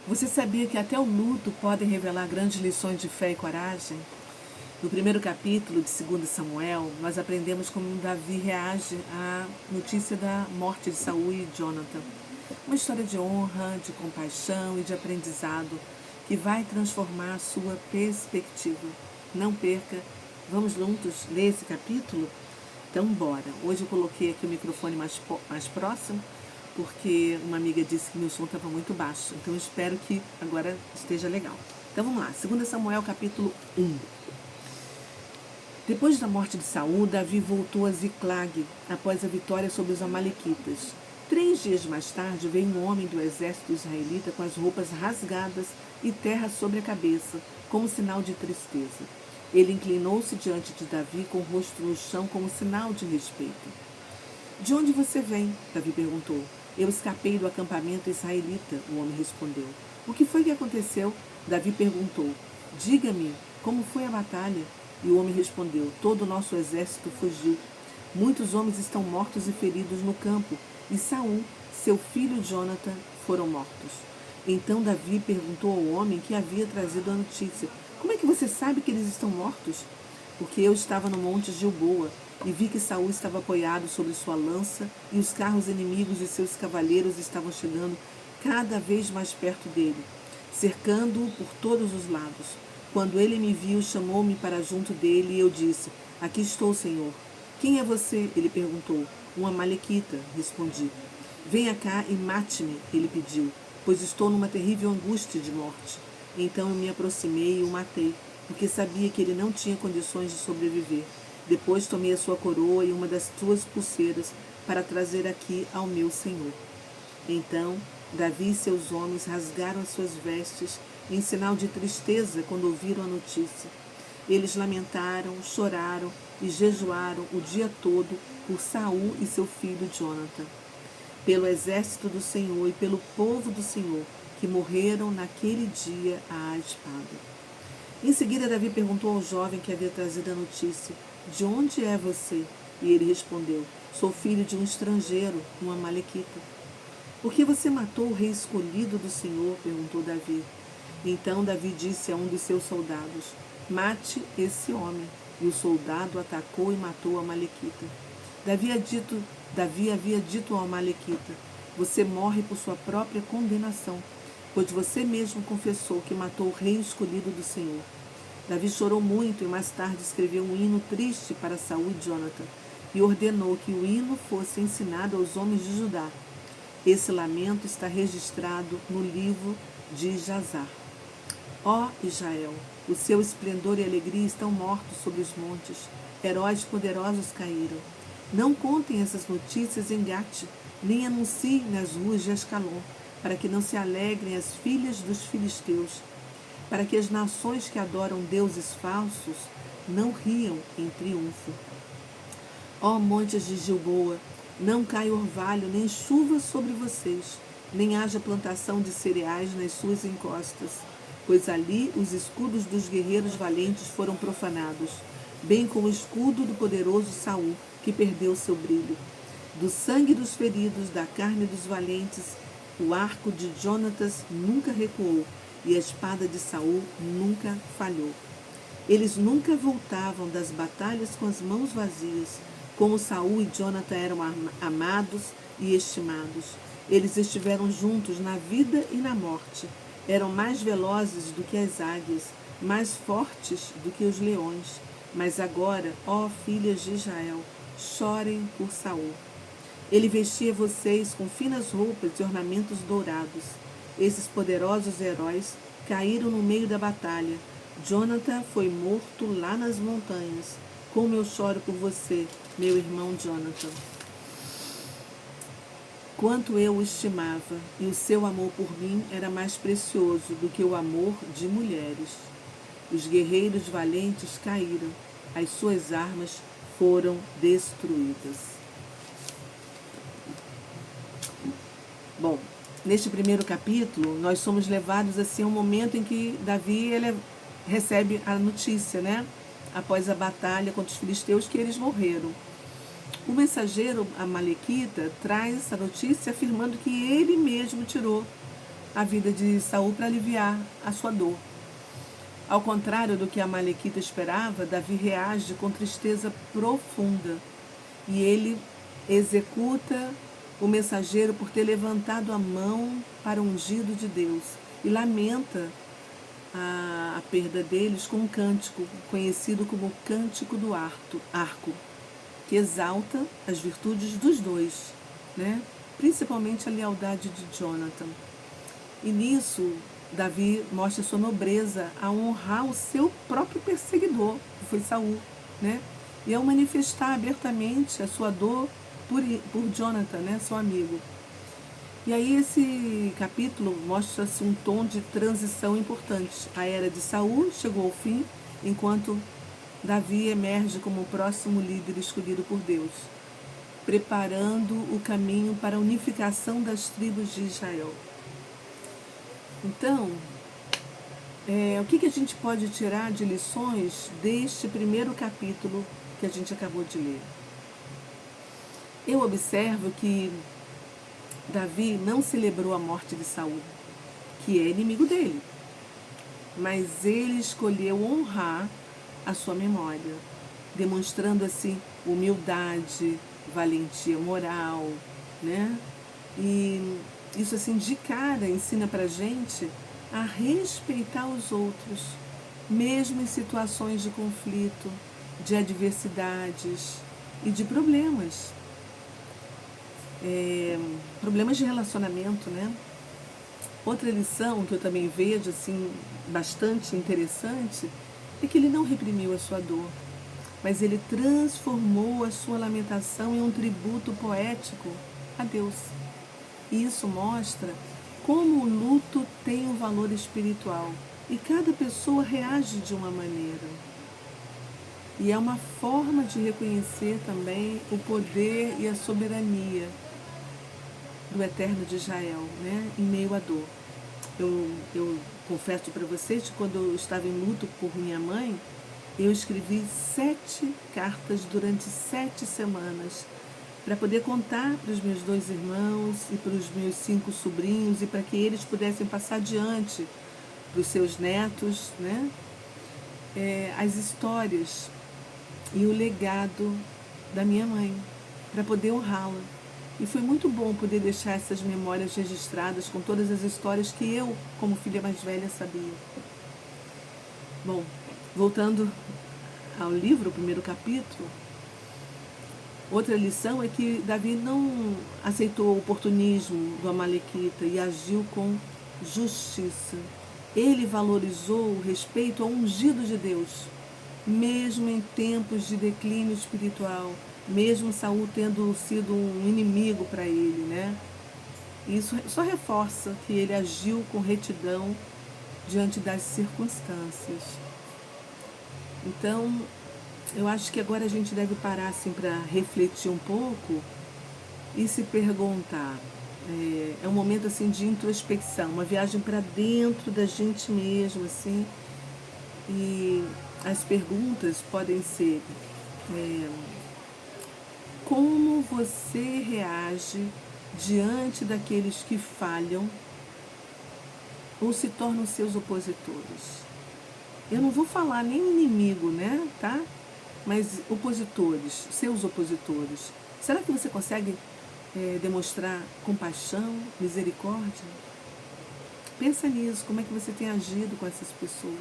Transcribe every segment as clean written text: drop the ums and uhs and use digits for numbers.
Você sabia que até o luto pode revelar grandes lições de fé e coragem? No primeiro capítulo de 2 Samuel, nós aprendemos como Davi reage à notícia da morte de Saul e Jonathan. Uma história de honra, de compaixão e de aprendizado que vai transformar a sua perspectiva. Não perca, vamos juntos ler esse capítulo? Então, bora. Hoje eu coloquei aqui o microfone mais próximo, porque uma amiga disse que meu som estava muito baixo. Então, eu espero que agora esteja legal. Então, vamos lá. 2 Samuel, capítulo 1. Depois da morte de Saul, Davi voltou a Ziclag, após a vitória sobre os amalequitas. 3 dias mais tarde, veio um homem do exército israelita com as roupas rasgadas e terra sobre a cabeça, como sinal de tristeza. Ele inclinou-se diante de Davi com o rosto no chão como sinal de respeito. De onde você vem? Davi perguntou. Eu escapei do acampamento israelita, o homem respondeu. O que foi que aconteceu? Davi perguntou. Diga-me, como foi a batalha? E o homem respondeu, todo o nosso exército fugiu. Muitos homens estão mortos e feridos no campo, e Saul, seu filho Jonathan, foram mortos. Então Davi perguntou ao homem que havia trazido a notícia, como é que você sabe que eles estão mortos? Porque eu estava no monte Gilboa, e vi que Saul estava apoiado sobre sua lança, e os carros inimigos e seus cavaleiros estavam chegando cada vez mais perto dele, cercando-o por todos os lados. Quando ele me viu, chamou-me para junto dele, e eu disse, aqui estou, Senhor. Quem é você? Ele perguntou. Um amalequita, respondi. Venha cá e mate-me, ele pediu, pois estou numa terrível angústia de morte. Então eu me aproximei e o matei, porque sabia que ele não tinha condições de sobreviver. Depois tomei a sua coroa e uma das suas pulseiras para trazer aqui ao meu senhor. Então Davi e seus homens rasgaram as suas vestes em sinal de tristeza quando ouviram a notícia. Eles lamentaram, choraram e jejuaram o dia todo por Saul e seu filho Jonathan, pelo exército do Senhor e pelo povo do Senhor, que morreram naquele dia à espada. Em seguida, Davi perguntou ao jovem que havia trazido a notícia, de onde é você? E ele respondeu, sou filho de um estrangeiro, um amalequita. Por que você matou o rei escolhido do Senhor? Perguntou Davi. Então Davi disse a um dos seus soldados, mate esse homem. E o soldado atacou e matou o amalequita. Davi havia dito ao amalequita, você morre por sua própria condenação, pois você mesmo confessou que matou o rei escolhido do Senhor. Davi chorou muito e mais tarde escreveu um hino triste para Saul e Jonathan e ordenou que o hino fosse ensinado aos homens de Judá. Esse lamento está registrado no livro de Jazar. Ó Israel, o seu esplendor e alegria estão mortos sobre os montes. Heróis poderosos caíram. Não contem essas notícias em Gate, nem anunciem nas ruas de Ascalon, para que não se alegrem as filhas dos filisteus, para que as nações que adoram deuses falsos não riam em triunfo. Ó montes de Gilboa, não caia orvalho nem chuva sobre vocês, nem haja plantação de cereais nas suas encostas, pois ali os escudos dos guerreiros valentes foram profanados, bem como o escudo do poderoso Saul, que perdeu seu brilho. Do sangue dos feridos, da carne dos valentes, o arco de Jonatas nunca recuou, e a espada de Saul nunca falhou. Eles nunca voltavam das batalhas com as mãos vazias, como Saul e Jonathan eram amados e estimados. Eles estiveram juntos na vida e na morte. Eram mais velozes do que as águias, mais fortes do que os leões. Mas agora, ó filhas de Israel, chorem por Saul. Ele vestia vocês com finas roupas e ornamentos dourados. Esses poderosos heróis caíram no meio da batalha. Jonathan foi morto lá nas montanhas. Como eu choro por você, meu irmão Jonathan. Quanto eu o estimava, e o seu amor por mim era mais precioso do que o amor de mulheres. Os guerreiros valentes caíram, as suas armas foram destruídas. Bom, neste primeiro capítulo, nós somos levados assim a um momento em que Davi recebe a notícia, né? Após a batalha contra os filisteus, que eles morreram. O mensageiro amalequita traz essa notícia afirmando que ele mesmo tirou a vida de Saul para aliviar a sua dor. Ao contrário do que a Amalequita esperava, Davi reage com tristeza profunda e ele executa o mensageiro por ter levantado a mão para o ungido de Deus e lamenta a perda deles com um cântico conhecido como Cântico do Arco, que exalta as virtudes dos dois, né? Principalmente a lealdade de Jonathan. E nisso, Davi mostra sua nobreza a honrar o seu próprio perseguidor, que foi Saul, né? E ao manifestar abertamente a sua dor por Jonathan, né? Seu amigo. E aí esse capítulo mostra-se um tom de transição importante. A era de Saul chegou ao fim, enquanto Davi emerge como o próximo líder escolhido por Deus, preparando o caminho para a unificação das tribos de Israel. Então, o que a gente pode tirar de lições deste primeiro capítulo que a gente acabou de ler? Eu observo que Davi não celebrou a morte de Saul, que é inimigo dele, mas ele escolheu honrar a sua memória, demonstrando assim humildade, valentia moral, né? E isso assim de cara ensina pra gente a respeitar os outros, mesmo em situações de conflito, de adversidades e de problemas. Problemas de relacionamento, né? Outra lição que eu também vejo assim bastante interessante é que ele não reprimiu a sua dor, mas ele transformou a sua lamentação em um tributo poético a Deus. E isso mostra como o luto tem um valor espiritual e cada pessoa reage de uma maneira. E é uma forma de reconhecer também o poder e a soberania do Eterno de Israel, né, em meio à dor. Eu confesso para vocês que quando eu estava em luto por minha mãe, eu escrevi 7 cartas durante 7 semanas para poder contar para os meus 2 irmãos e para os meus 5 sobrinhos e para que eles pudessem passar adiante para os seus netos, né, as histórias e o legado da minha mãe, para poder honrá-la. E foi muito bom poder deixar essas memórias registradas com todas as histórias que eu, como filha mais velha, sabia. Bom, voltando ao livro, o primeiro capítulo, outra lição é que Davi não aceitou o oportunismo do Amalequita e agiu com justiça. Ele valorizou o respeito ao ungido de Deus, mesmo em tempos de declínio espiritual, mesmo Saul tendo sido um inimigo para ele, né? Isso só reforça que ele agiu com retidão diante das circunstâncias. Então, eu acho que agora a gente deve parar assim para refletir um pouco e se perguntar. É um momento assim de introspecção, uma viagem para dentro da gente mesmo, assim. E as perguntas podem ser: como você reage diante daqueles que falham ou se tornam seus opositores? Eu não vou falar nem inimigo, né, tá? Mas opositores, seus opositores. Será que você consegue demonstrar compaixão, misericórdia? Pensa nisso, como é que você tem agido com essas pessoas?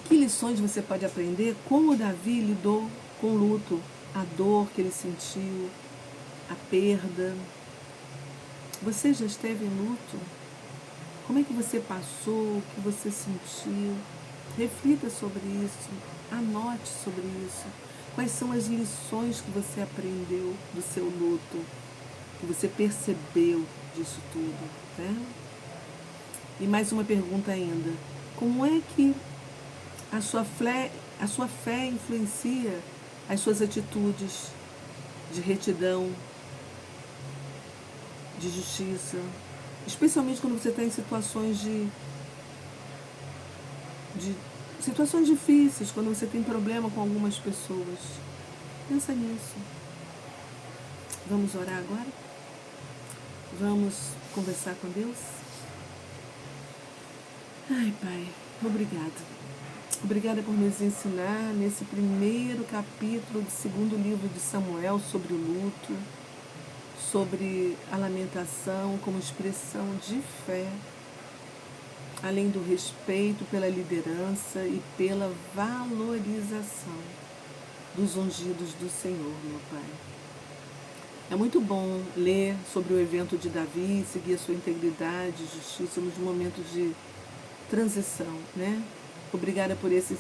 Que lições você pode aprender? Como Davi lidou com o luto, a dor que ele sentiu, a perda. Você já esteve em luto? Como é que você passou? O que você sentiu? Reflita sobre isso, anote sobre isso. Quais são as lições que você aprendeu do seu luto, que você percebeu disso tudo, né? E mais uma pergunta ainda. Como é que a sua fé influencia as suas atitudes de retidão, de justiça, especialmente quando você está em situações situações difíceis, quando você tem problema com algumas pessoas? Pensa nisso. Vamos orar agora? Vamos conversar com Deus? Ai, Pai, obrigado. Obrigada por nos ensinar nesse primeiro capítulo do segundo livro de Samuel sobre o luto, sobre a lamentação como expressão de fé, além do respeito pela liderança e pela valorização dos ungidos do Senhor, meu Pai. É muito bom ler sobre o evento de Davi, seguir a sua integridade e justiça nos momentos de transição, né? Obrigada por esse